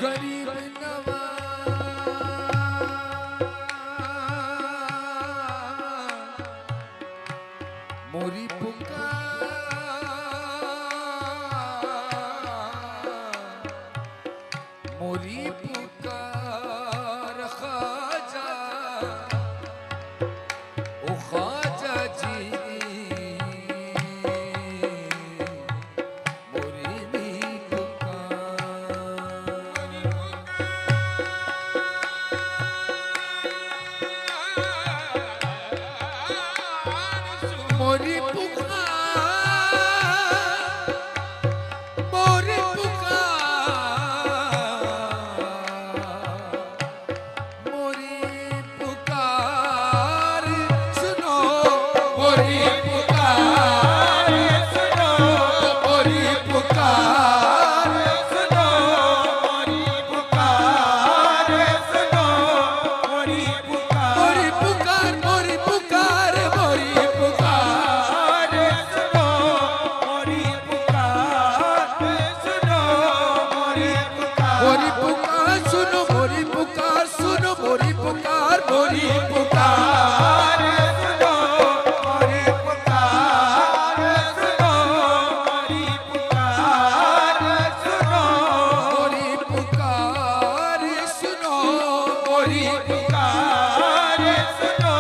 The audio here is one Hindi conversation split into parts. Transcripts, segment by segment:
गरीब नवाज मोरी पुकार मोरी पुकार ख्वाजा ओ ख्वाजा जी मोरी पुकार मोरी पुकार मोरी पुकार सुनो मोरी पुकार सुनो मोरी पुकार सुनो मोरी पुकार सुनो मोरी पुकार मोरी पुकार मोरी पुकार मोरी पुकार सुनो मोरी पुकार सुनो मोरी पुकार मोरी पुकार सुनो मोरी पुकार सुनो मोरी पुकार सुनो मोरी पुकार सुनो मोरी पुकार सुनो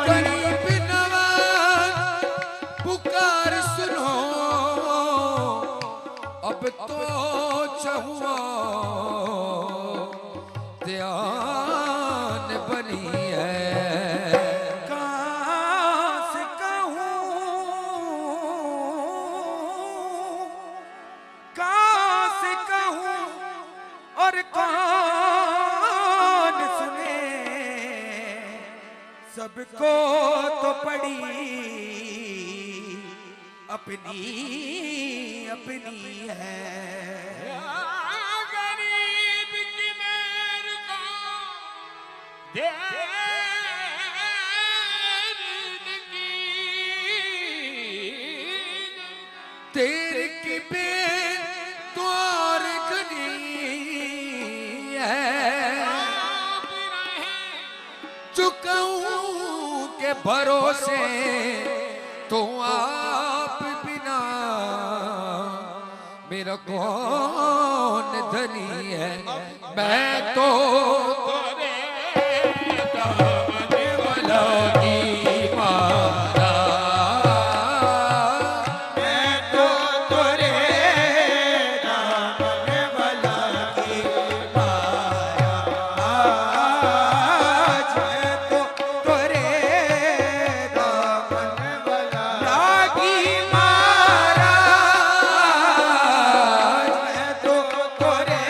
गरीब नवाज पुकार सुनो अब तो चहुआ ध्यान बनी है कहाँ से कहूँ और कौन सुने सबको तो पड़ी अपनी अपनी है गरीब की मेर को तेरे की बेर द्वार गनी है चुकाऊं के भरोसे तो आप बिना मेरा कौन धनी है मैं तो तेरे दामन वाला की मारा मैं तो तेरे दामन वाला की मारा मैं तो तेरे दामन वाला की मारा मैं तो तेरे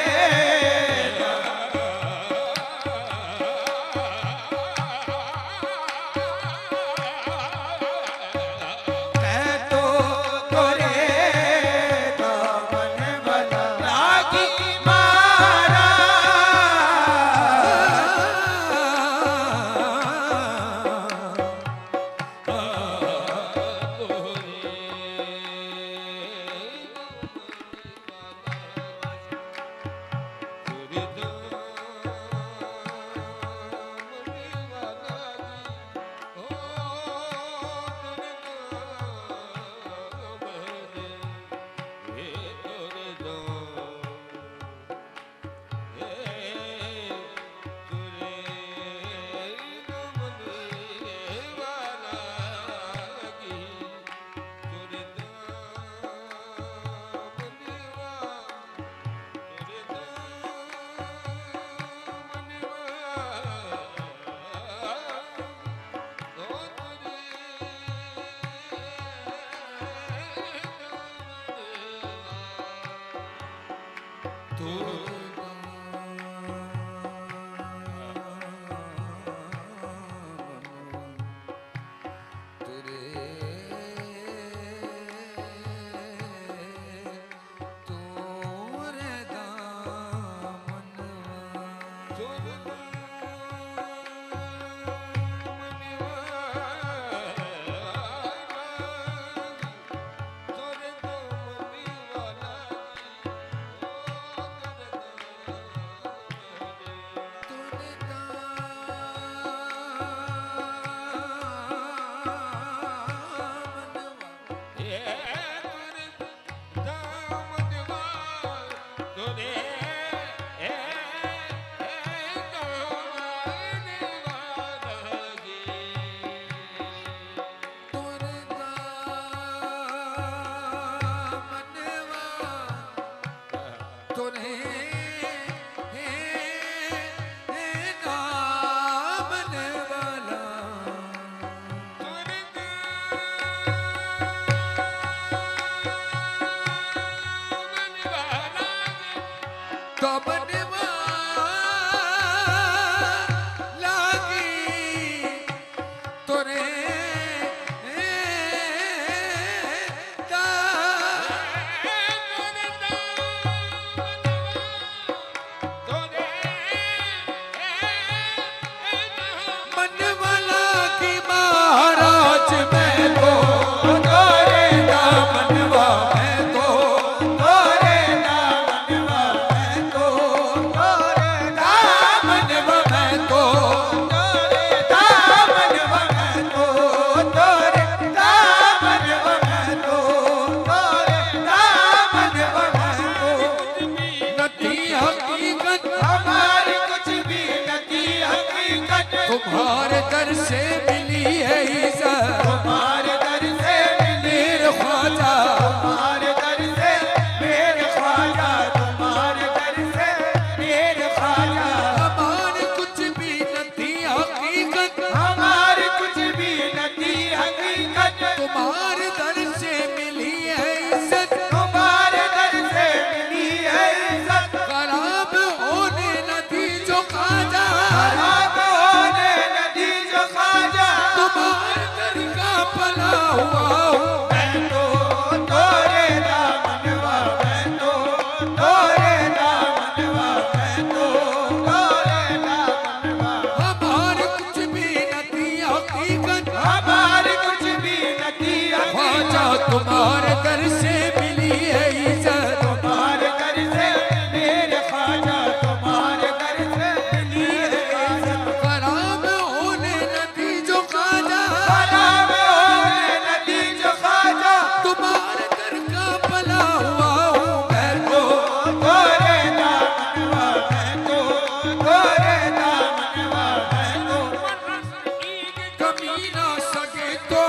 तुम्हारे दर से मिली है इज्जत, तुम्हारे दर से मेरे ख्वाजा, तुम्हारे दर से मेरे ख्वाजा, तुम्हारे दर से मेरे ख्वाजा। हमारे कुछ भी नहीं हकीकत, हमारे कुछ भी नहीं हकीकत, तुम्हारे दर से मिली है इज्जत, तुम्हारे दर से मिली है इज्जत। खराब होने न दी जो ख्वाजा, खराब होने न दी जो ख्वाजा। तुम्हारे दर का भला हुआ हूँ मैं तो तोरे दामनवा, मैं तो तोरे दामनवा, मैं तो तोरे दामनवा। हमारे कुछ भी नहीं हकीकत, हमारे कुछ भी नहीं ख्वाजा हकीकत, तुम्हारे दर से मिली है इज्जत, तुम्हारे दर से मेरे ख्वाजा, तुम्हारे दर से मिली है इज्जत। खराब होने न दी जो ख्वाजा, खराब होने न दी जो ख्वाजा। तुम्हारे दर का भला हुआ हूँ मैं तो तोरे दामनवा, मैं तो तोरे दामनवा, मैं तो कमी ना सके तो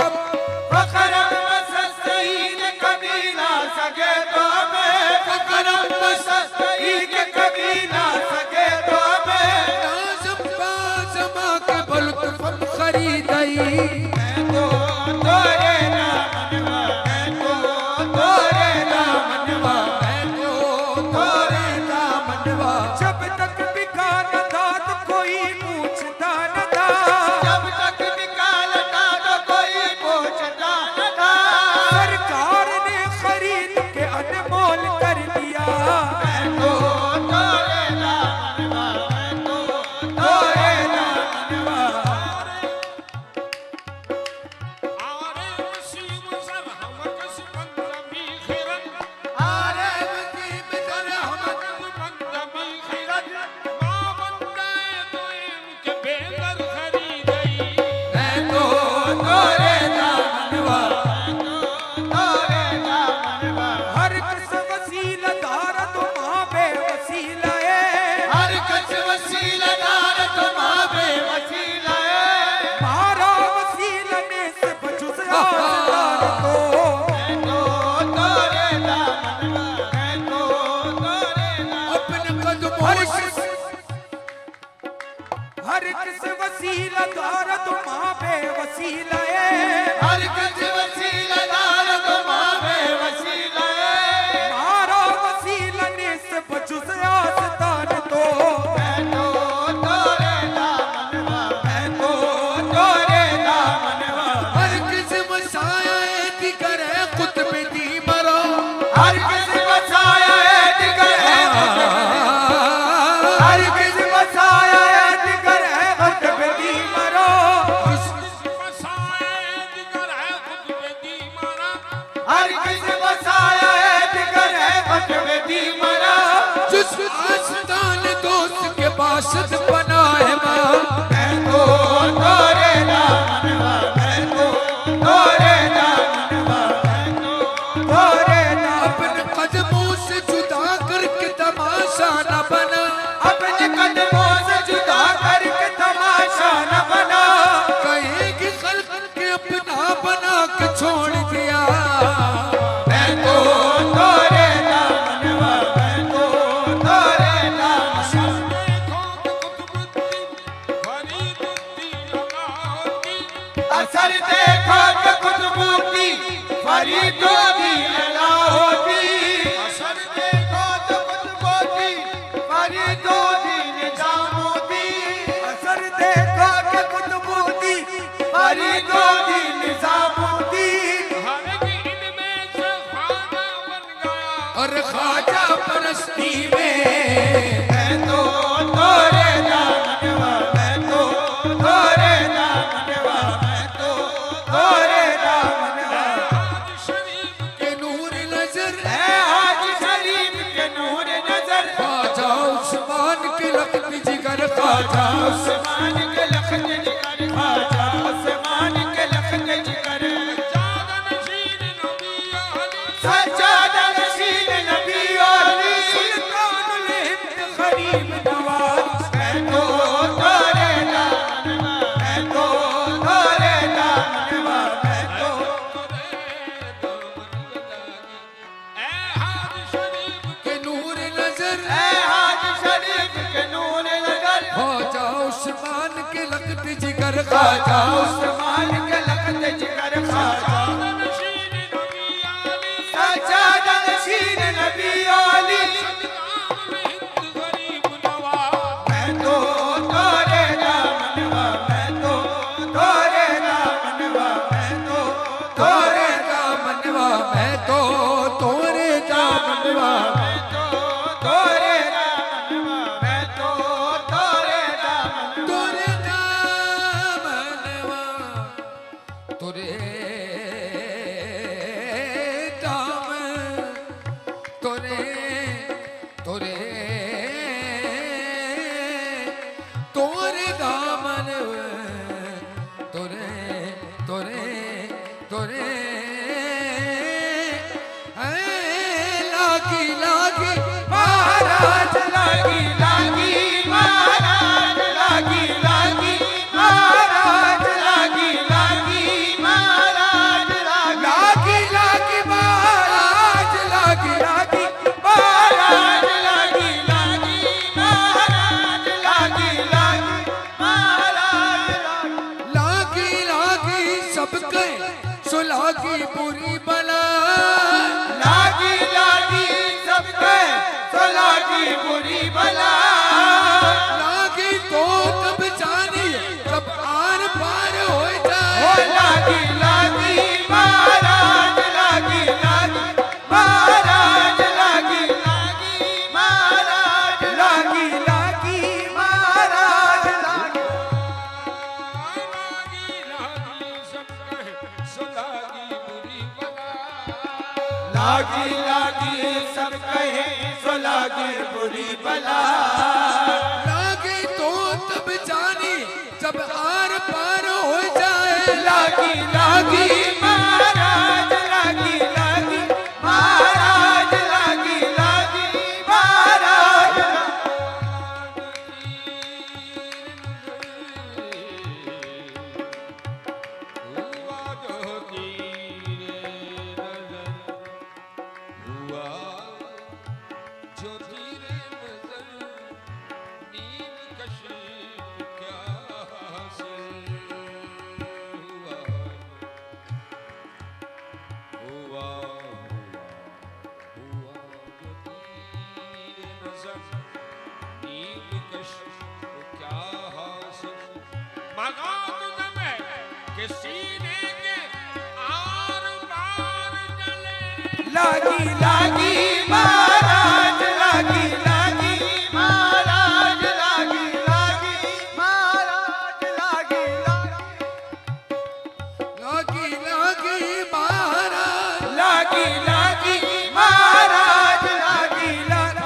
फखरम मसस्तीन कभी ना सके तो मैं, फखरम मसस्तीन कभी ना सके तो मैं। नाज़म बाज़मा के बलुत्फ़म खरीदई, मैं तो तोरे दामनवा, मैं तो तोरे दामनवा, मैं तो तोरे दामनवा। जब तक बिका न था तो कोई पूछता न था, जब तक निकालता तो कोई पूछता न था। सरकार ने खरीद के अनमोल कर दिया, मैं तो तोरे दामनवा, मैं तो तोरे दामनवा। आरे वसीम कर हमक मैं तो तोरे दामनवा, मैं तो तोरे दामनवा। हर किस वसीला दार तुम बेवसीला है, हर कच वसीला दार तुमा बेवसीला है। मारा वसीला ने से बजुज आसदार को, मैं तो तोरे दामनवा, मैं तो तोरे दामनवा। अपने कदमों से हर किस वसीला दार तुम बेवसीला है, हर कच वसीला दार तुमा बेवसीला है। मारा वसीला ने से बजुज आसदार तो, मैं तो तोरे दामनवा, मैं तो तोरे दामनवा। हर किस वसाया दिगर है कुतुब दी मरो, हर किसी बसाया है दिगर है हर किसी बसाया है दिगर है खुतब दी मरो। हर किसी बसाया है दिगर है खुतब दी मरो। जिस आस्तान दोस्त के बासत बना है माँ, मैं तो तोरे दामनवा, मैं तो तोरे दामनवा, मैं तो के छोड़ दिया। मैं तो तोरे दामनवा, मैं तो तोरे दामनवा। असर देखो कि कुतुबुद्दी फरीदो दी अला होती। असर देखो तो कुतुबुद्दी फरीदो दी निजामुद्दी। असर देखो कि कुतुबुद्दी फरीदो दी निजामुद्दी। और ख्वाजा परस्ती में मैं तो तोरे दामनवा, मैं तो तोरे दामनवा, मैं तो तोरे दामनवा। के नूर नजर है आज शरीफ के नूर नजर। ख्वाजा उस्मान के लख्त जिगर, ख्वाजा ख्वाजा उस्मान के लख्त जिगर, ख्वाजा उस्मान के लख्त जिगर। सज्जादा नशीन नबी अली, सुल्तानुल हिंद गरीब नवाज। मैं तो तोरे दामनवा, मैं तो तोरे दामनवा, मैं तो के नूर नजर है आज शरीफ के नूर नजर। ख्वाजा उस्मान के लख्त जिगर, ख्वाजा ख्वाजा उस्मान के लख्त जिगर, ख्वाजा सज्जादा नशीन नबी अली। मैं तो तोरे दामनवा, मैं तो तोरे दामनवा, मैं तो तोरे दामनवा, मैं तो तोरे दामनवा। मैं तो तोरे दामनवा, मैं तो तोरे दामनवा। तोरे दामन, तोरे तोरे तोरे दामन, तोरे तोरे तोरे लागी लागी महाराज लागी लागी, महाराज लागी लागी, महाराज लागी लागी, महाराज लागी लागी लागी महाराज लागी लागी, महाराज लागी लागी, महाराज लागी लागी, महाराज लागी लागी सबके सुलागी बुरी बला। लागी लागी सबके तो लागी बुरी बला। लागी तो तब जानी जब आर पार हो ओ जाए। लागी लागी, महाराज लागी लागी, महाराज लागी लागी, महाराज लागी लागी, महाराज लागी। लागी लागी सब कहे सो लागी बुरी बला। लागी तो तब जानी जब आर पार हो जाए। लागी लागी, महाराज लागी लागी, महाराज लागी लागी, महाराज लागी लागी, महाराज लागी लागी, महाराज लागी लागी, महाराज लागी लागी, लागी लागी महाराज लागी लागी, महाराज लागी लागी।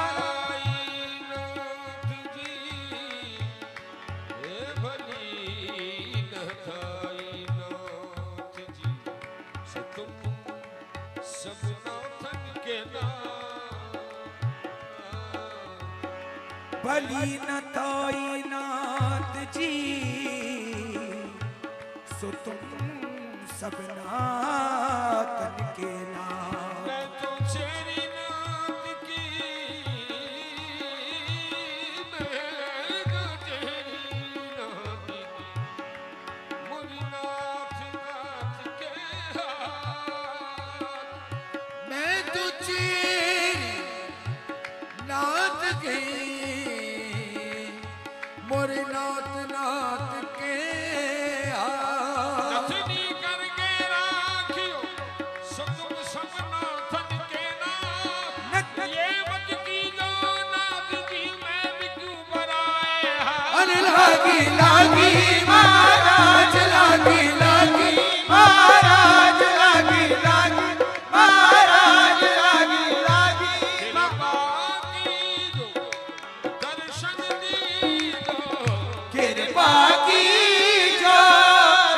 भली न थाई नाथ जी सो तुम सबना तन के नाम। मैं तो तेरी नात की, मैं तो तेरी नात की, मुरी नाथ नाथ के हाथ। मैं तो तेरी नात की, मुरी नाथ नाथ के हाथ। नथनी करके राखियो सतुम सबना थन के नाथ। ये मत की जो नाथ जी मैं भी क्यों बराए हाथ। अरे लागी लागी महाराज, लागी लागी महाराज, लागी लागी महाराज, लागी लागी। कृपा की जो दर्शन दीजो। कृपा की जो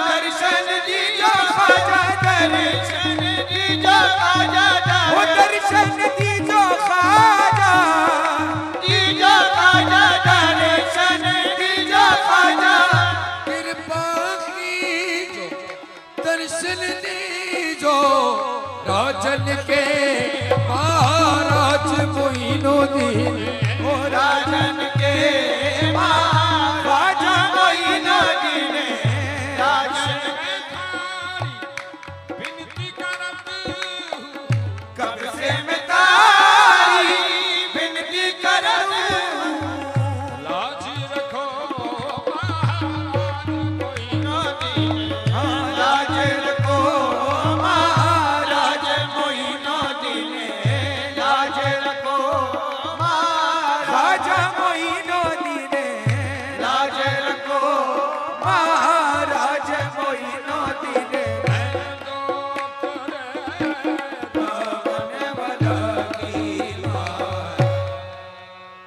दर्शन दीजो खाजा, दर्शन दीजो खाजा, वो दर्शन दीजो खाजा, दीजो खाजा, दर्शन दीजो खाजा। कृपा की जो दर्शन दीजो। राजन के महाराज मोइनुद्दीन। ओ राजन के